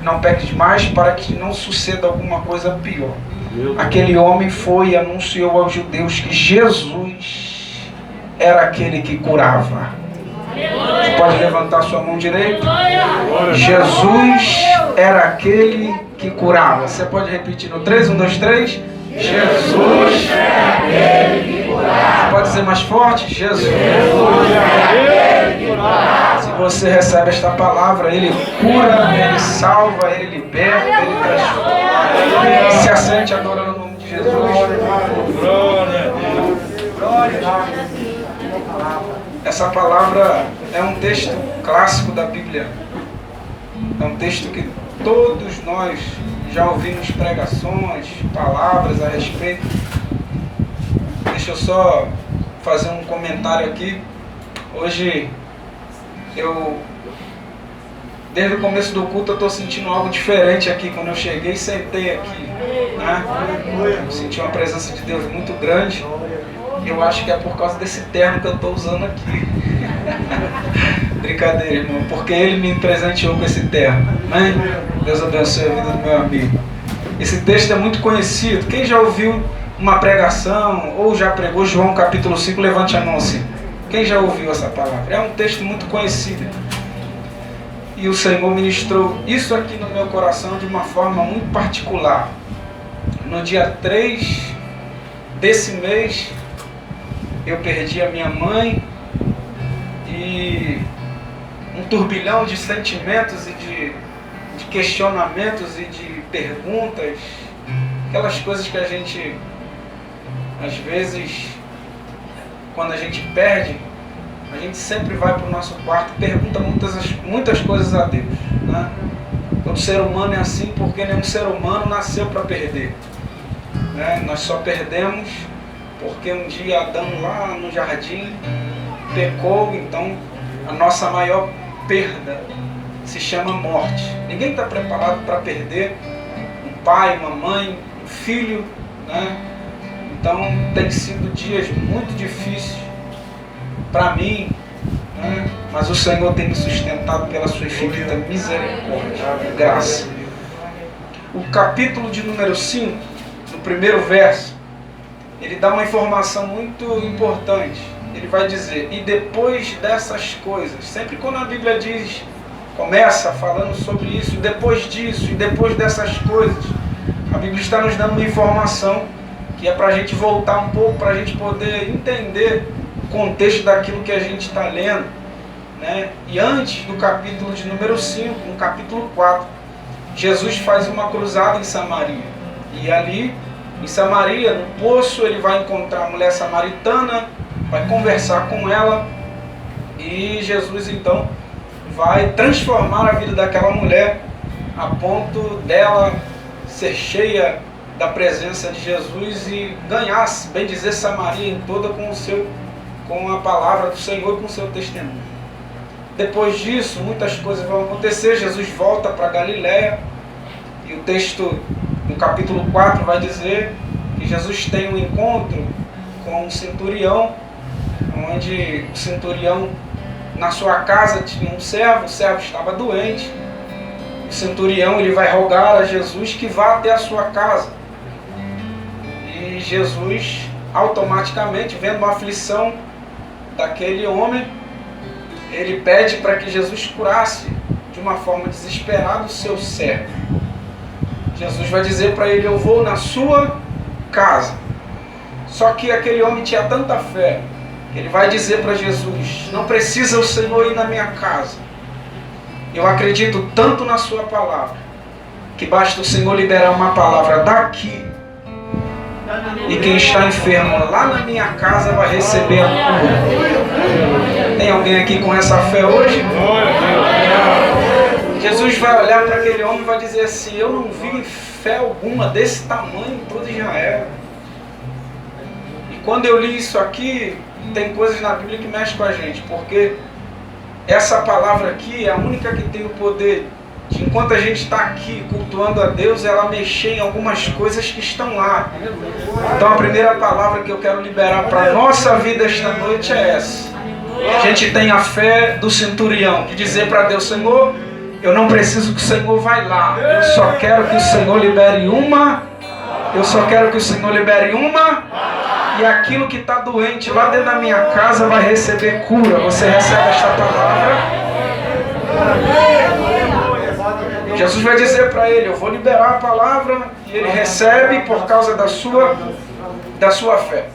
não peques mais, para que não suceda alguma coisa pior. Aquele homem foi e anunciou aos judeus que Jesus era aquele que curava. Você pode levantar sua mão direita? Jesus era aquele que curava. Você pode repetir no 3, 1, 2, 3? Jesus era aquele que curava. Você pode dizer mais forte? Jesus era aquele que curava. Se você recebe esta palavra, Ele cura, Ele salva, Ele liberta, Ele transforma. Se assente adorando o nome de Jesus. Glória a Deus. Essa palavra é um texto clássico da Bíblia. É um texto que todos nós já ouvimos pregações, palavras a respeito. Deixa eu só fazer um comentário aqui. Hoje, desde o começo do culto, eu estou sentindo algo diferente aqui. Quando eu cheguei e sentei aqui, né? Eu senti uma presença de Deus muito grande. Eu acho que é por causa desse terno que eu estou usando aqui. Brincadeira, irmão, porque ele me presenteou com esse terno. Amém? Deus abençoe a vida do meu amigo. Esse texto é muito conhecido. Quem já ouviu uma pregação ou já pregou João capítulo 5, levante a mão assim. Quem já ouviu essa palavra? É um texto muito conhecido. E o Senhor ministrou isso aqui no meu coração de uma forma muito particular. No dia 3 desse mês, eu perdi a minha mãe e um turbilhão de sentimentos e de questionamentos e de perguntas, aquelas coisas que a gente, às vezes, quando a gente perde, a gente sempre vai para o nosso quarto e pergunta muitas coisas a Deus, né? Todo ser humano é assim porque nenhum ser humano nasceu para perder, né? Nós só perdemos porque um dia Adão lá no jardim pecou, então a nossa maior perda se chama morte. Ninguém está preparado para perder um pai, uma mãe, um filho, né? Então tem sido dias muito difíceis para mim, né? Mas o Senhor tem me sustentado pela sua infinita misericórdia e graça. O capítulo de número 5, no primeiro verso, ele dá uma informação muito importante. Ele vai dizer, e depois dessas coisas, sempre quando a Bíblia diz, começa falando sobre isso, depois disso, e depois dessas coisas, a Bíblia está nos dando uma informação que é para a gente voltar um pouco, para a gente poder entender o contexto daquilo que a gente está lendo, né? E antes do capítulo de número 5, no capítulo 4, Jesus faz uma cruzada em Samaria. E ali, em Samaria, no poço, ele vai encontrar a mulher samaritana, vai conversar com ela, e Jesus então vai transformar a vida daquela mulher a ponto dela ser cheia da presença de Jesus e ganhar, bem dizer, Samaria em toda com a palavra do Senhor e com o seu testemunho. Depois disso, muitas coisas vão acontecer. Jesus volta para Galiléia e o texto no capítulo 4 vai dizer que Jesus tem um encontro com um centurião, onde o centurião, na sua casa, tinha um servo, o servo estava doente. O centurião, ele vai rogar a Jesus que vá até a sua casa. E Jesus, automaticamente, vendo a aflição daquele homem, ele pede para que Jesus curasse de uma forma desesperada o seu servo. Jesus vai dizer para ele, eu vou na sua casa. Só que aquele homem tinha tanta fé, que ele vai dizer para Jesus, não precisa o Senhor ir na minha casa. Eu acredito tanto na sua palavra, que basta o Senhor liberar uma palavra daqui, e quem está enfermo lá na minha casa vai receber a cura. Tem alguém aqui com essa fé hoje? Jesus vai olhar para aquele homem e vai dizer assim, eu não vi fé alguma desse tamanho em todo Israel. E quando eu li isso aqui, tem coisas na Bíblia que mexem com a gente, porque essa palavra aqui é a única que tem o poder de, enquanto a gente está aqui cultuando a Deus, ela mexer em algumas coisas que estão lá. Então a primeira palavra que eu quero liberar para a nossa vida esta noite é essa. A gente tem a fé do centurião, de dizer para Deus, Senhor, Eu não preciso que o Senhor vá lá. Eu só quero que o Senhor libere uma. Eu só quero que o Senhor libere uma. E aquilo que está doente lá dentro da minha casa vai receber cura. Você recebe esta palavra. Jesus vai dizer para ele: eu vou liberar a palavra. E ele recebe por causa da sua fé.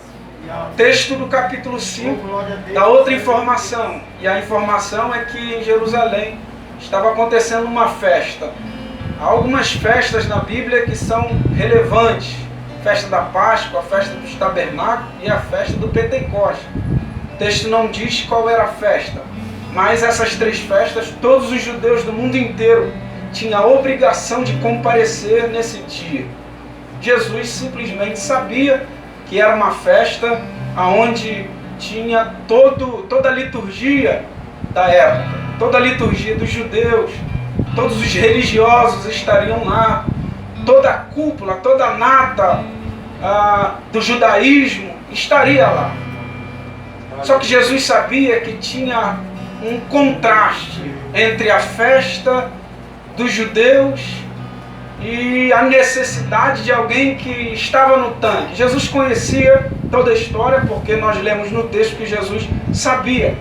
Texto do capítulo 5 dá outra informação. E a informação é que em Jerusalém estava acontecendo uma festa. Há algumas festas na Bíblia que são relevantes. Festa da Páscoa, a festa dos tabernáculos e a festa do Pentecostes. O texto não diz qual era a festa, mas essas três festas, todos os judeus do mundo inteiro tinham a obrigação de comparecer nesse dia. Jesus simplesmente sabia que era uma festa onde tinha toda a liturgia da época, toda a liturgia dos judeus, todos os religiosos estariam lá, toda a cúpula, toda a nata do judaísmo estaria lá. Só que Jesus sabia que tinha um contraste entre a festa dos judeus e a necessidade de alguém que estava no tanque. Jesus conhecia toda a história, porque nós lemos no texto que Jesus sabia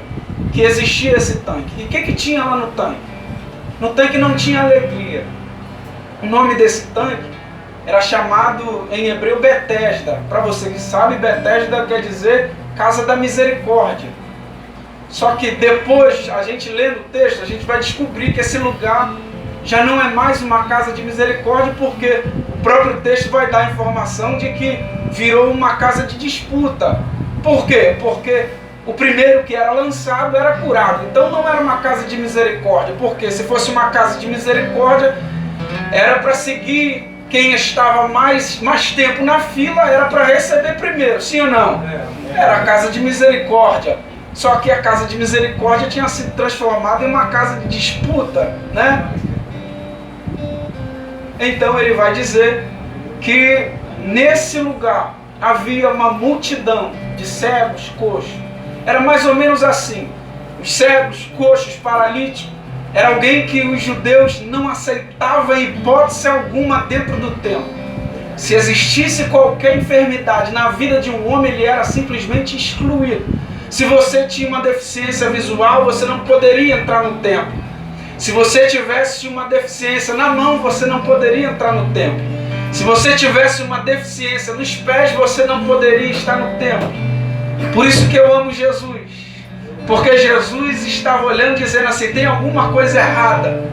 que existia esse tanque. E o que tinha lá no tanque? No tanque não tinha alegria. O nome desse tanque era chamado em hebreu Betesda. Para você que sabe, Betesda quer dizer casa da misericórdia. Só que depois, a gente lendo o texto, a gente vai descobrir que esse lugar já não é mais uma casa de misericórdia, porque o próprio texto vai dar a informação de que virou uma casa de disputa. Por quê? Porque o primeiro que era lançado era curado. Então não era uma casa de misericórdia, porque se fosse uma casa de misericórdia, era para seguir quem estava mais tempo na fila, era para receber primeiro, sim ou não? Era a casa de misericórdia. Só que a casa de misericórdia tinha sido transformada em uma casa de disputa, né? Então ele vai dizer que nesse lugar havia uma multidão de cegos, coxos. Era mais ou menos assim. Os cegos, coxos, paralíticos, era alguém que os judeus não aceitavam em hipótese alguma dentro do templo. Se existisse qualquer enfermidade na vida de um homem, ele era simplesmente excluído. Se você tinha uma deficiência visual, você não poderia entrar no templo. Se você tivesse uma deficiência na mão, você não poderia entrar no templo. Se você tivesse uma deficiência nos pés, você não poderia estar no templo. Por isso que eu amo Jesus. Porque Jesus estava olhando e dizendo assim, tem alguma coisa errada.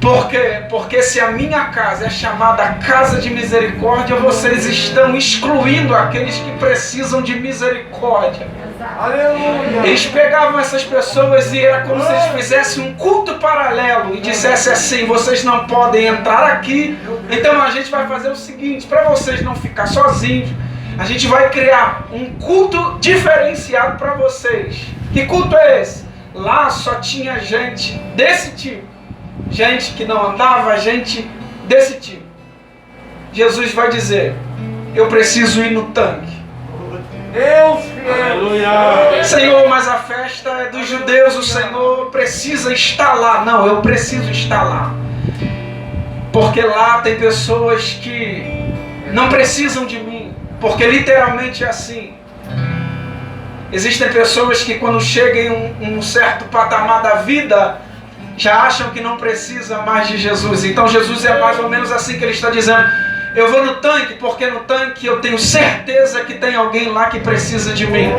Por quê? Porque se a minha casa é chamada casa de misericórdia, vocês estão excluindo aqueles que precisam de misericórdia. Aleluia. Eles pegavam essas pessoas e era como se eles fizessem um culto paralelo e dissessem assim, vocês não podem entrar aqui, então a gente vai fazer o seguinte, para vocês não ficar sozinhos, a gente vai criar um culto diferenciado para vocês. Que culto é esse? Lá só tinha gente desse tipo, gente que não andava, gente desse tipo. Jesus vai dizer, eu preciso ir no tanque. Deus, aleluia. Senhor, mas a festa é dos judeus, o Senhor precisa estar lá. Não, eu preciso estar lá. Porque lá tem pessoas que não precisam de mim. Porque literalmente é assim. Existem pessoas que quando chegam em um certo patamar da vida, já acham que não precisa mais de Jesus. Então Jesus é mais ou menos assim que ele está dizendo. Eu vou no tanque, porque no tanque eu tenho certeza que tem alguém lá que precisa de mim.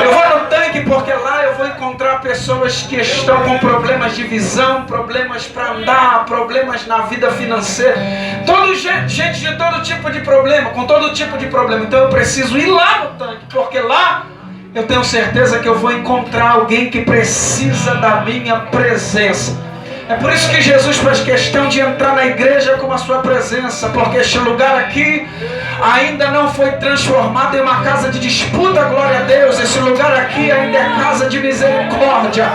Eu vou no tanque porque lá eu vou encontrar pessoas que estão com problemas de visão, problemas para andar, problemas na vida financeira. Gente de todo tipo de problema, com todo tipo de problema. Então eu preciso ir lá no tanque, porque lá eu tenho certeza que eu vou encontrar alguém que precisa da minha presença. É por isso que Jesus faz questão de entrar na igreja com a sua presença, porque este lugar aqui ainda não foi transformado em uma casa de disputa, glória a Deus. Esse lugar aqui ainda é casa de misericórdia.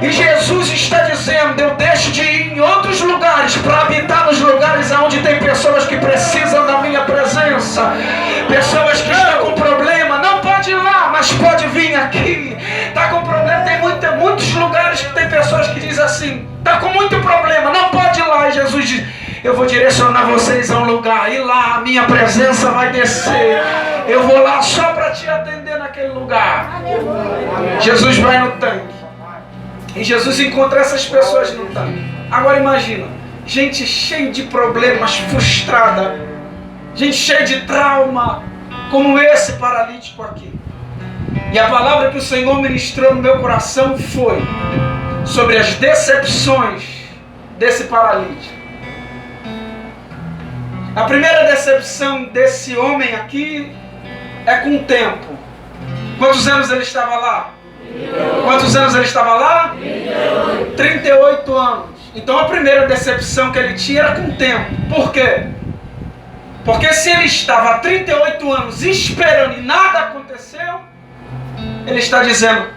E Jesus está dizendo, eu deixo de ir em outros lugares para habitar nos lugares onde tem pessoas que precisam da minha presença. Pessoas que estão com problema, não pode ir lá, mas pode vir aqui. Está com problema, tem muitos lugares que tem pessoas que dizem assim, está com muito problema. diz: eu vou direcionar vocês a um lugar, e lá a minha presença vai descer. Eu vou lá só para te atender naquele lugar. Jesus vai no tanque. E Jesus encontra essas pessoas no tanque. Agora imagina, gente cheia de problemas, frustrada, gente cheia de trauma, como esse paralítico aqui. E a palavra que o Senhor ministrou no meu coração foi sobre as decepções desse paralítico. A primeira decepção desse homem aqui é com o tempo. Quantos anos ele estava lá? 38. Quantos anos ele estava lá? 38. 38 anos. Então a primeira decepção que ele tinha era com o tempo. Por quê? Porque se ele estava há 38 anos esperando e nada aconteceu, ele está dizendo: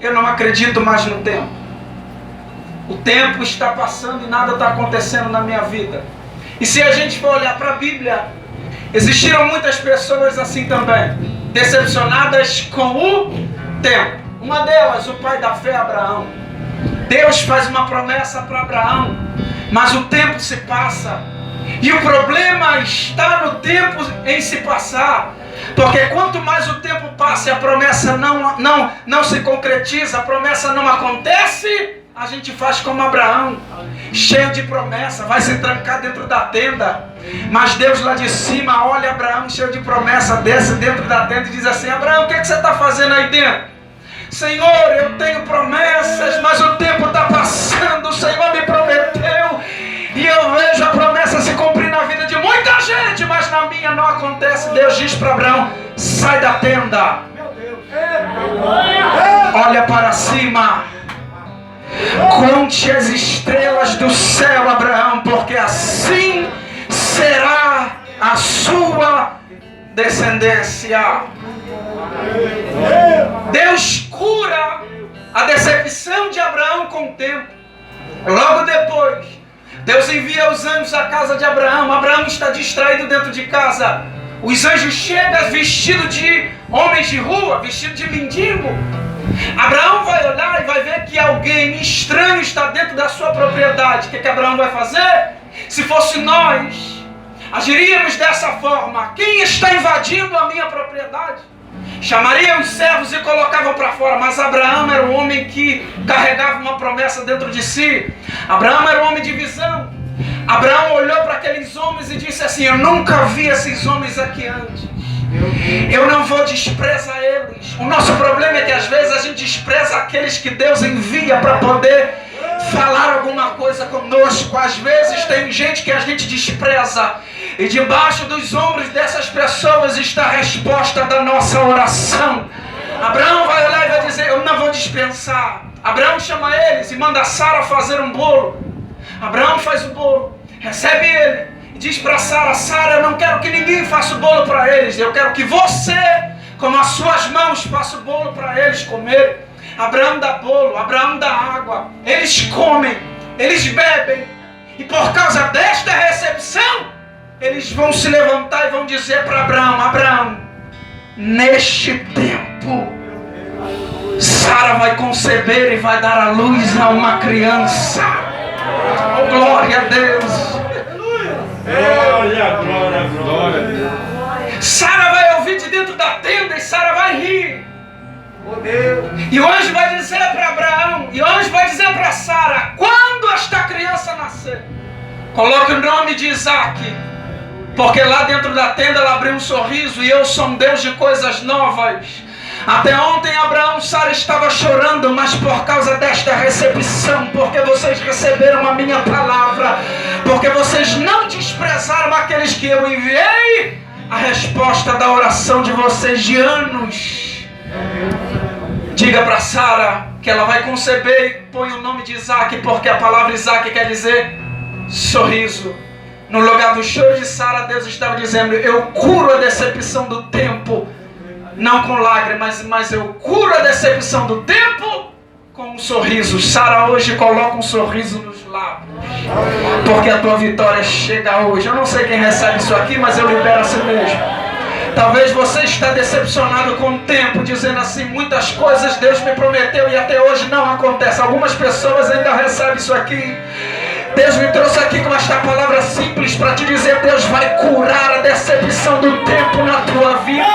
eu não acredito mais no tempo. O tempo está passando e nada está acontecendo na minha vida. E se a gente for olhar para a Bíblia, existiram muitas pessoas assim também, decepcionadas com o tempo. Uma delas, o pai da fé, Abraão. Deus faz uma promessa para Abraão, mas o tempo se passa. E o problema está no tempo em se passar. Porque quanto mais o tempo passa e a promessa não se concretiza, a promessa não acontece, a gente faz como Abraão, cheio de promessa, vai se trancar dentro da tenda. Mas Deus lá de cima olha Abraão cheio de promessa, desce dentro da tenda e diz assim: Abraão, o que você está fazendo aí dentro? Senhor, eu tenho promessas, mas o tempo está passando, o Senhor me prometeu, e eu vejo a promessa se cumprir na vida de muita gente, mas na minha não acontece. Deus diz para Abraão: sai da tenda, olha para cima, conte as estrelas do céu, Abraão, porque assim será a sua descendência. Deus cura a decepção de Abraão com o tempo. Logo depois, Deus envia os anjos à casa de Abraão. Abraão está distraído dentro de casa. Os anjos chegam vestidos de homens de rua, vestidos de mendigo. Abraão vai olhar e vai ver que alguém estranho está dentro da sua propriedade. O que Abraão vai fazer? Se fosse nós, agiríamos dessa forma: quem está invadindo a minha propriedade? Chamaria os servos e colocavam para fora. Mas Abraão era um homem que carregava uma promessa dentro de si. Abraão era um homem de visão. Abraão olhou para aqueles homens e disse assim: eu nunca vi esses homens aqui antes. Eu não vou desprezar eles. O nosso problema é que às vezes a gente despreza aqueles que Deus envia para poder falar alguma coisa conosco. Às vezes tem gente que a gente despreza, e debaixo dos ombros dessas pessoas está a resposta da nossa oração. Abraão vai olhar e vai dizer: eu não vou dispensar. Abraão chama eles e manda Sara fazer um bolo. Abraão faz o bolo, recebe ele e diz para Sara: Sara, eu não quero que ninguém faça o bolo para eles, eu quero que você, com as suas mãos, faça o bolo para eles comer. Abraão dá bolo, Abraão dá água, eles comem, eles bebem, e por causa desta recepção, eles vão se levantar e vão dizer para Abraão: Abraão, neste tempo, Sara vai conceber e vai dar à luz a uma criança. Oh, glória a Deus! Glória. Sara vai ouvir de dentro da tenda e Sara vai rir. E o anjo vai dizer para Abraão, e o anjo vai dizer para Sara: quando esta criança nascer, coloque o nome de Isaac, porque lá dentro da tenda ela abriu um sorriso, e eu sou um Deus de coisas novas. Até ontem Abraão, Sara estava chorando, mas por causa desta recepção, porque vocês receberam a minha palavra, porque vocês não desprezaram aqueles que eu enviei, a resposta da oração de vocês de anos. Diga para Sara que ela vai conceber e põe o nome de Isaac, porque a palavra Isaac quer dizer sorriso. No lugar do choro de Sara, Deus estava dizendo: eu curo a decepção do tempo, não com lágrimas, mas eu curo a decepção do tempo com um sorriso. Sara hoje coloca um sorriso nos lábios, porque a tua vitória chega hoje. Eu não sei quem recebe isso aqui, mas eu libero assim mesmo. Talvez você está decepcionado com o tempo, dizendo assim: muitas coisas Deus me prometeu e até hoje não acontece. Algumas pessoas ainda recebem isso aqui. Deus me trouxe aqui com esta palavra simples para te dizer: Deus vai curar a decepção do tempo na tua vida.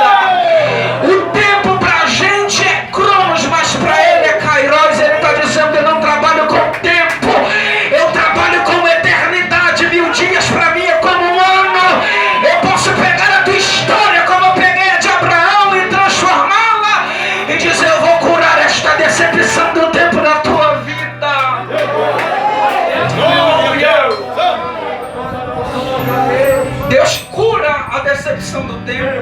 O tempo para a gente é Cronos, mas para Ele é Kairos. Ele está dizendo: eu não trabalho com tempo, eu trabalho com eternidade. 1000 dias para mim é como um ano. Eu posso pegar a tua história como eu peguei a de Abraão e transformá-la e dizer: eu vou curar esta decepção do tempo na tua vida. Deus cura a decepção do tempo.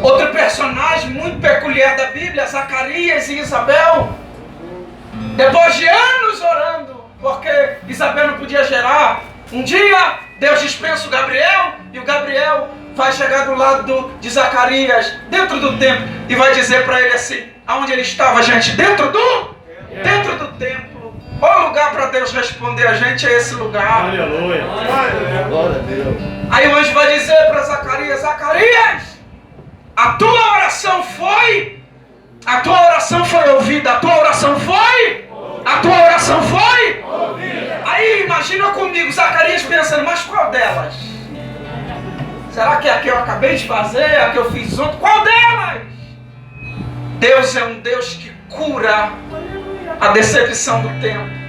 Outro personagem muito peculiar da Bíblia, Zacarias e Isabel. Depois de anos orando, porque Isabel não podia gerar, um dia Deus dispensa o Gabriel, e o Gabriel vai chegar do lado de Zacarias, dentro do templo, e vai dizer para ele assim: aonde ele estava, gente? Dentro do templo. O lugar para Deus responder a gente é esse lugar. Aleluia. Glória a Deus. Aí o anjo vai dizer para Zacarias: Zacarias, a tua oração foi ouvida. A tua oração foi ouvida. Aí imagina comigo Zacarias pensando: mas qual delas? Será que é a que eu acabei de fazer, a que eu fiz ontem? Qual delas? Deus é um Deus que cura a decepção do tempo.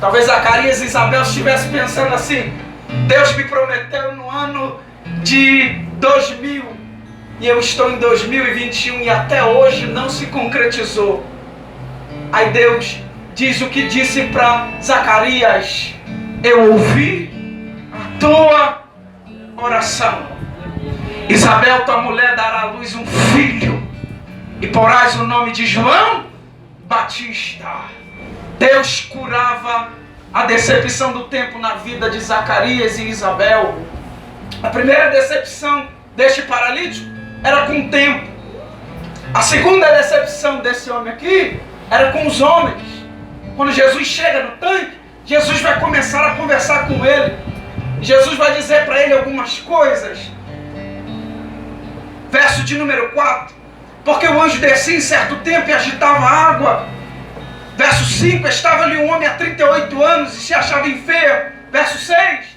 Talvez Zacarias e Isabel estivessem pensando assim: Deus me prometeu no ano de 2000 e eu estou em 2021 e até hoje não se concretizou. Aí Deus diz o que disse para Zacarias: eu ouvi a tua oração. Isabel, tua mulher, dará à luz um filho e porás o nome de João Batista. Deus curava a decepção do tempo na vida de Zacarias e Isabel. A primeira decepção deste paralítico era com o tempo. A segunda decepção desse homem aqui era com os homens. Quando Jesus chega no tanque, Jesus vai começar a conversar com ele. Jesus vai dizer para ele algumas coisas. Verso de número 4: porque o anjo descia em certo tempo e agitava a água. Verso 5: estava ali um homem há 38 anos e se achava enfermo. Verso 6: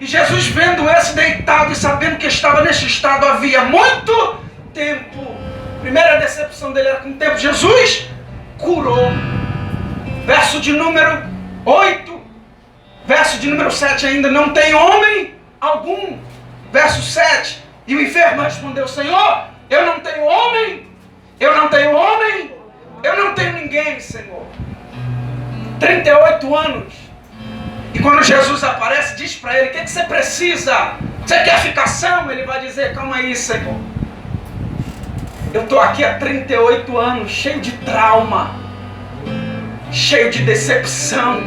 e Jesus, vendo esse deitado e sabendo que estava neste estado havia muito tempo. Primeira decepção dele era com o tempo. Jesus curou. Verso de número 8. Verso de número 7 ainda: não tem homem algum. Verso 7: e o enfermo respondeu: Senhor, eu não tenho homem, eu não tenho ninguém, Senhor. 38 anos. E quando Jesus aparece, diz para ele: o que você precisa? Você quer ficação? Ele vai dizer: calma aí, Senhor. Eu estou aqui há 38 anos, cheio de trauma, cheio de decepção.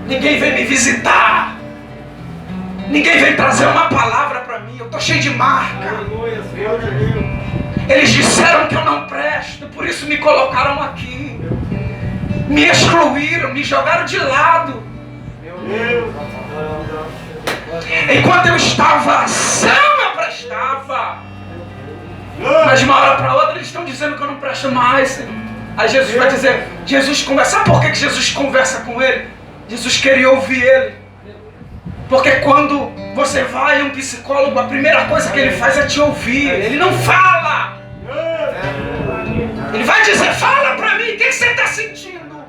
Ninguém vem me visitar. Ninguém vem trazer uma palavra para mim. Eu estou cheio de marca. Eles disseram que eu não presto, por isso me colocaram aqui. Me excluíram, me jogaram de lado. Enquanto eu estava são, eu prestava. Mas de uma hora para outra eles estão dizendo que eu não presto mais, Senhor. Aí Jesus vai dizer, Jesus conversa. Sabe por que Jesus conversa com ele? Jesus queria ouvir ele. Porque quando você vai a um psicólogo, a primeira coisa que ele faz é te ouvir. Ele não fala. Ele vai dizer, fala pra mim, o que você está sentindo?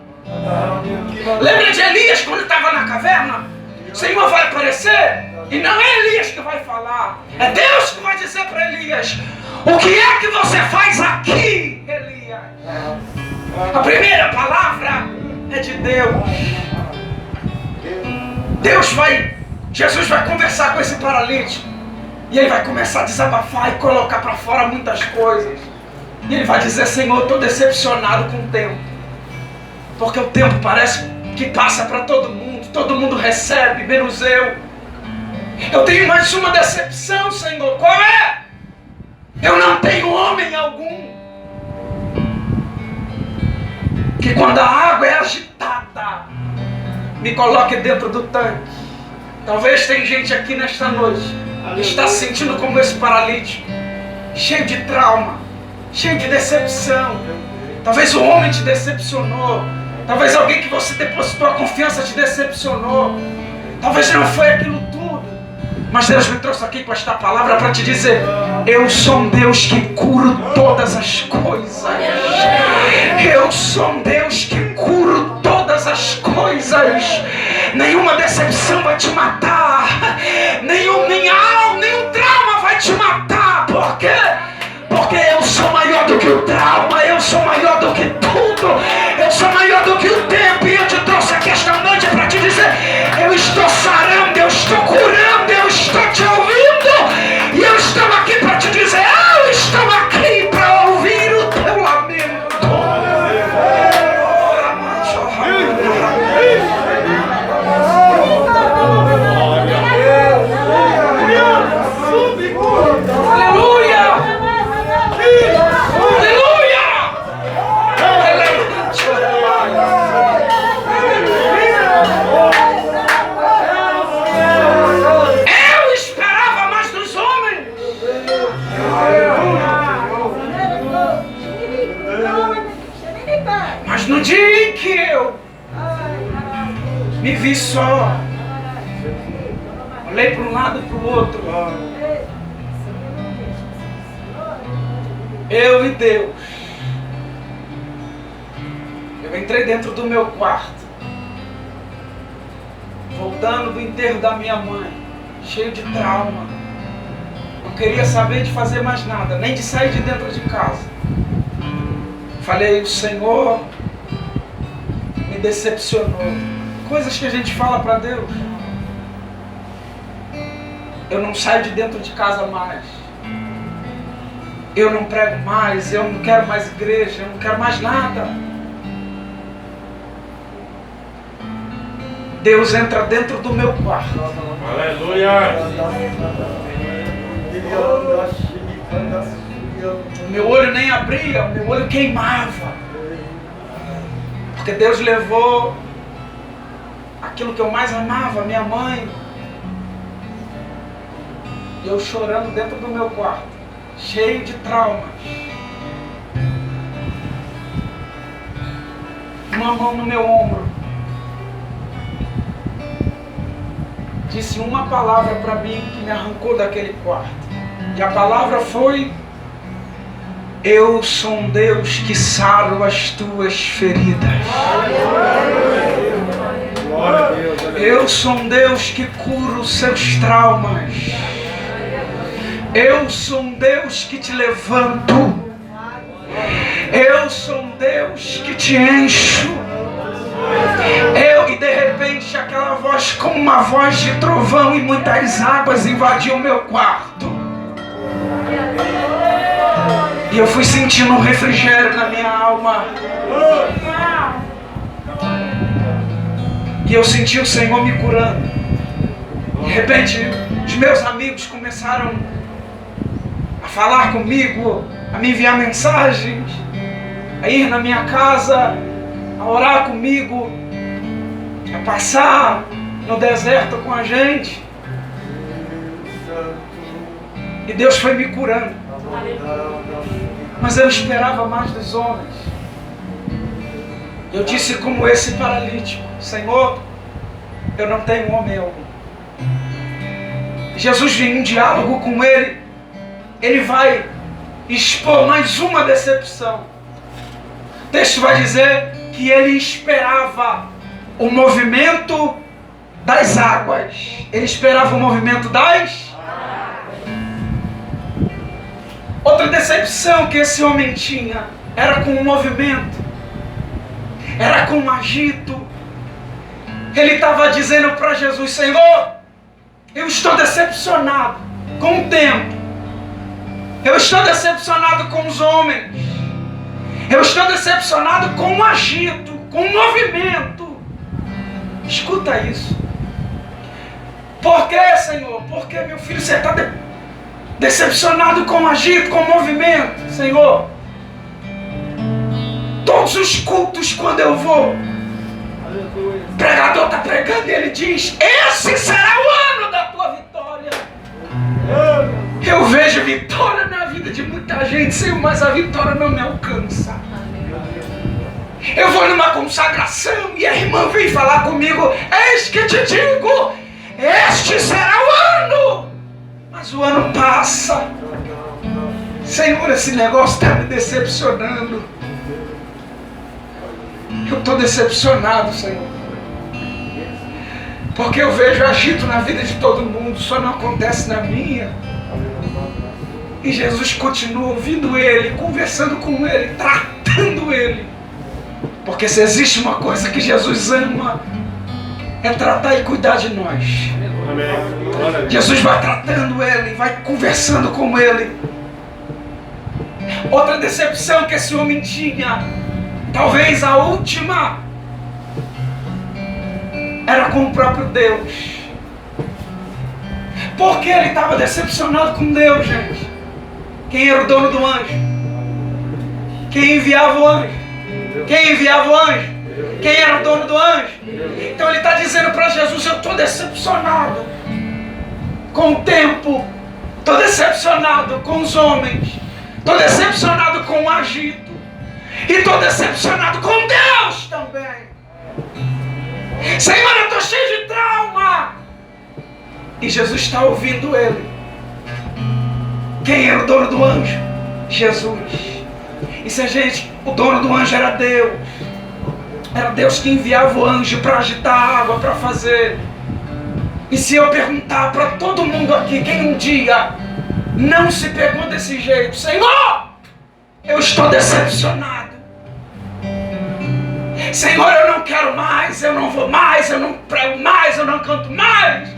Lembra de Elias quando estava na caverna? O Senhor vai aparecer e não é Elias que vai falar. É Deus que vai dizer para Elias, o que é que você faz aqui, Elias? A primeira palavra é de Deus. Jesus vai conversar com esse paralítico. E ele vai começar a desabafar e colocar para fora muitas coisas. E ele vai dizer, Senhor, eu estou decepcionado com o tempo. Porque o tempo parece que passa para todo mundo recebe, menos eu. Eu tenho mais uma decepção, Senhor. Qual é? Eu não tenho homem algum. Que quando a água é agitada, me coloque dentro do tanque. Talvez tem gente aqui nesta noite que está se sentindo como esse paralítico, cheio de trauma, cheio de decepção. Talvez o homem te decepcionou. Talvez alguém que você depositou a confiança te decepcionou. Talvez não foi aquilo tudo. Mas Deus me trouxe aqui com esta palavra para te dizer: eu sou um Deus que curo todas as coisas. Eu sou um Deus que curo todas as coisas. Nenhuma decepção vai te matar. Nenhum trauma vai te matar. Por quê? Porque eu sou maior do que o trauma. Eu sou maior do que tudo. Eu sou maior do que o tempo. E eu te trouxe aqui esta noite para te dizer: eu estou sarando, eu estou curando, eu estou te ouvindo. E eu estou aqui para te dizer: eu estou aqui para ouvir o teu lamento. Mas no dia em que eu me vi só, olhei para um lado e para o outro, eu e Deus, eu entrei dentro do meu quarto, voltando do enterro da minha mãe, cheio de trauma. Não queria saber de fazer mais nada, nem de sair de dentro de casa. Falei: o Senhor me decepcionou. Coisas que a gente fala para Deus. Eu não saio de dentro de casa mais. Eu não prego mais. Eu não quero mais igreja. Eu não quero mais nada. Deus entra dentro do meu quarto. Aleluia! Meu olho nem abria, meu olho queimava. Porque Deus levou aquilo que eu mais amava, minha mãe. E eu chorando dentro do meu quarto, cheio de traumas. Uma mão no meu ombro. Disse uma palavra para mim que me arrancou daquele quarto. E a palavra foi: eu sou um Deus que saro as tuas feridas. Eu sou um Deus que cura os seus traumas. Eu sou um Deus que te levanto. Eu sou um Deus que te encho. E de repente aquela voz, como uma voz de trovão e muitas águas, invadiu o meu quarto. E eu fui sentindo um refrigério na minha alma. E eu senti o Senhor me curando. De repente, os meus amigos começaram a falar comigo, a me enviar mensagens, a ir na minha casa, a orar comigo, a passar no deserto com a gente. E Deus foi me curando. Mas eu esperava mais dos homens. Eu disse como esse paralítico: Senhor, eu não tenho homem algum. Jesus vem em diálogo com ele. Ele vai expor mais uma decepção. O texto vai dizer que ele esperava o movimento das águas. Ele esperava o movimento das águas. Outra decepção que esse homem tinha era com o movimento, era com o agito. Ele estava dizendo para Jesus: Senhor, eu estou decepcionado com o tempo. Eu estou decepcionado com os homens. Eu estou decepcionado com o agito, com o movimento. Escuta isso. Por que, Senhor? Por que, meu filho, você está decepcionado com o agito, com o movimento? Senhor, todos os cultos, quando eu vou, o pregador está pregando e ele diz: esse será o ano da tua vitória. Eu vejo vitória na vida de muita gente, Senhor, mas a vitória não me alcança. Eu vou numa consagração e a irmã vem falar comigo: eis que te digo, este será o ano. Mas o ano passa. Senhor, esse negócio está me decepcionando. Eu estou decepcionado, Senhor. Porque eu vejo agito na vida de todo mundo, só não acontece na minha. E Jesus continua ouvindo ele, conversando com ele, tratando ele. Porque se existe uma coisa que Jesus ama, é tratar e cuidar de nós. Amém. Jesus vai tratando ele, vai conversando com ele. Outra decepção que esse homem tinha, talvez a última, era com o próprio Deus. Porque ele estava decepcionado com Deus, gente. Quem era o dono do anjo? Quem enviava o anjo? Quem enviava o anjo? Quem era o dono do anjo? Então ele está dizendo para Jesus: eu estou decepcionado com o tempo, estou decepcionado com os homens, estou decepcionado com o agito, e estou decepcionado com Deus também. Senhor, eu estou cheio de trauma. E Jesus está ouvindo ele. Quem era o dono do anjo? Jesus. E se a gente, o dono do anjo era Deus. Era Deus que enviava o anjo para agitar a água, para fazer. E se eu perguntar para todo mundo aqui, quem um dia não se pegou desse jeito: Senhor, eu estou decepcionado. Senhor, eu não quero mais, eu não vou mais, eu não prego mais, eu não canto mais,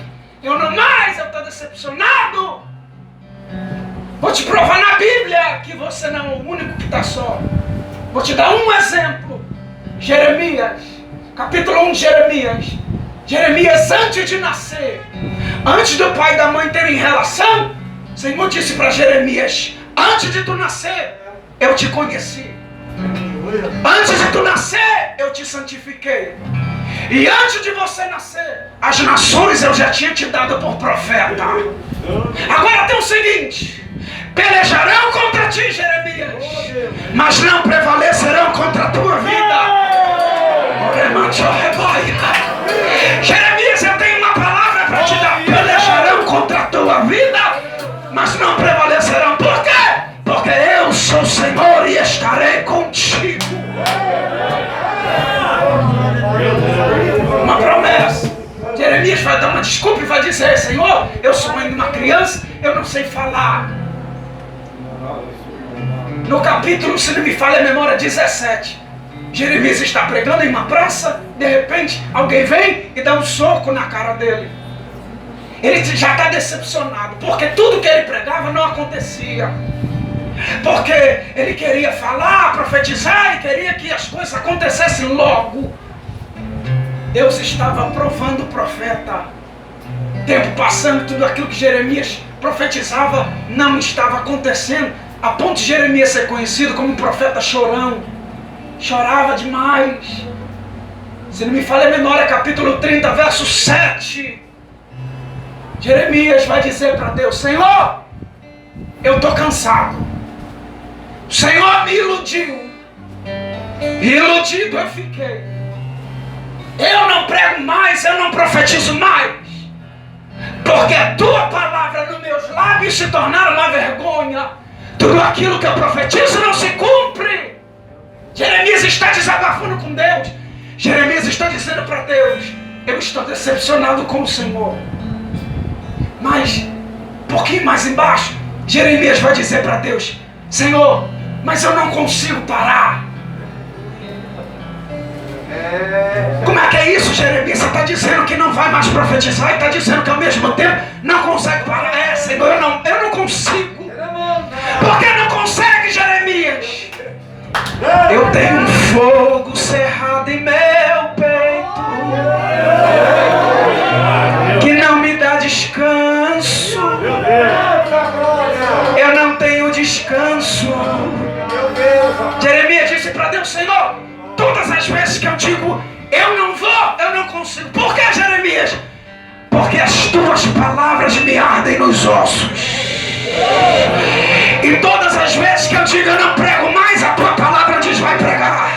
eu estou decepcionado. Vou te provar na Bíblia que você não é o único que está só. Vou te dar um exemplo. Jeremias, capítulo 1 de Jeremias. Jeremias, antes de nascer, antes do pai e da mãe terem relação, o Senhor disse para Jeremias: antes de tu nascer, eu te conheci. Antes de tu nascer, eu te santifiquei. E antes de você nascer, as nações eu já tinha te dado por profeta. Agora tem o seguinte: pelejarão contra ti, Jeremias, mas não prevalecerão contra a tua vida. Jeremias, eu tenho uma palavra para te dar. Pelejarão contra a tua vida, mas não prevalecerão. Por quê? Porque eu sou o Senhor e estarei contigo. Uma promessa. Jeremias vai dar uma desculpa e vai dizer: Senhor, eu sou ainda uma criança, eu não sei falar. No capítulo, se não me falha a memória, 17, Jeremias está pregando em uma praça. De repente, alguém vem e dá um soco na cara dele. Ele já está decepcionado, porque tudo que ele pregava não acontecia. Porque ele queria falar, profetizar, e queria que as coisas acontecessem logo. Deus estava provando o profeta. Tempo passando, tudo aquilo que Jeremias profetizava não estava acontecendo, a ponto de Jeremias ser conhecido como um profeta chorão. Chorava demais. Se não me falha a memória, capítulo 30, verso 7. Jeremias vai dizer para Deus: Senhor, eu estou cansado. O Senhor me iludiu. Iludido eu fiquei. Eu não prego mais, eu não profetizo mais. Porque a tua palavra nos meus lábios se tornaram uma vergonha. Tudo aquilo que eu profetizo não se cumpre. Jeremias está desabafando com Deus. Jeremias está dizendo para Deus: eu estou decepcionado com o Senhor. Mas, um pouquinho mais embaixo, Jeremias vai dizer para Deus: Senhor, mas eu não consigo parar. Como é que é isso, Jeremias? Você está dizendo que não vai mais profetizar e está dizendo que ao mesmo tempo não consegue parar. É, Senhor, eu não consigo. Por que não consegue, Jeremias? Eu tenho um fogo cerrado em meu peito que não me dá descanso. Eu não tenho descanso. Jeremias disse para Deus: Senhor, todas as vezes que eu digo eu não vou, eu não consigo. Por que, Jeremias? Porque as tuas palavras me ardem nos ossos. E todas as vezes que eu digo eu não prego mais, a tua palavra diz: vai pregar.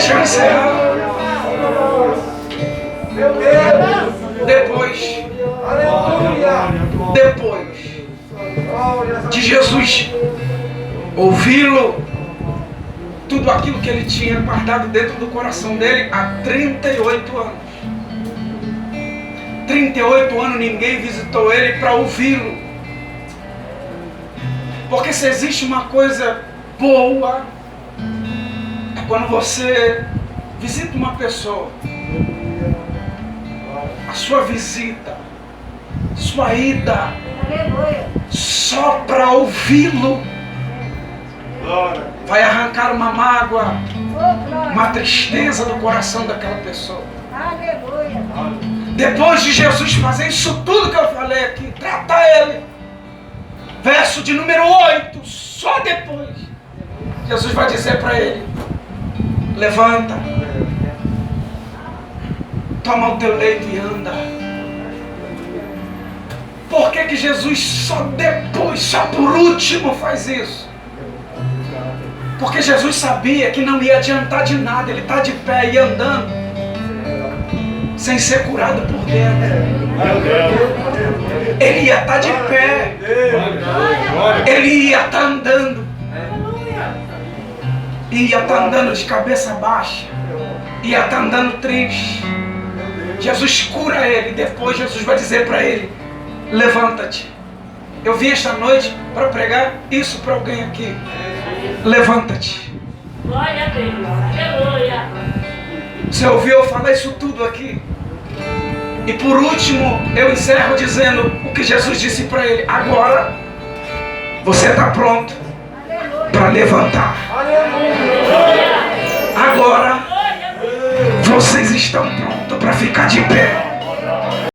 Já encerrar. Depois de Jesus ouvi-lo, tudo aquilo que ele tinha guardado dentro do coração dele há 38 anos. 38 anos ninguém visitou ele para ouvi-lo. Porque se existe uma coisa boa, é quando você visita uma pessoa. A sua visita, sua ida, só para ouvi-lo, vai arrancar uma mágoa, uma tristeza do coração daquela pessoa. Depois de Jesus fazer isso tudo que eu falei aqui, tratar ele, verso de número 8, só depois, Jesus vai dizer para ele: levanta, toma o teu leito e anda. Por que Jesus só depois, só por último faz isso? Porque Jesus sabia que não ia adiantar de nada ele estar de pé e andando sem ser curado por dentro. Ele ia estar de pé, ele ia estar andando, ia estar andando de cabeça baixa, ia estar andando triste. Jesus cura ele. Depois Jesus vai dizer para ele: levanta-te. Eu vim esta noite para pregar isso para alguém aqui. Levanta-te. Glória a Deus. Aleluia. Você ouviu eu falar isso tudo aqui? E por último, eu encerro dizendo o que Jesus disse para ele: agora você está pronto para levantar.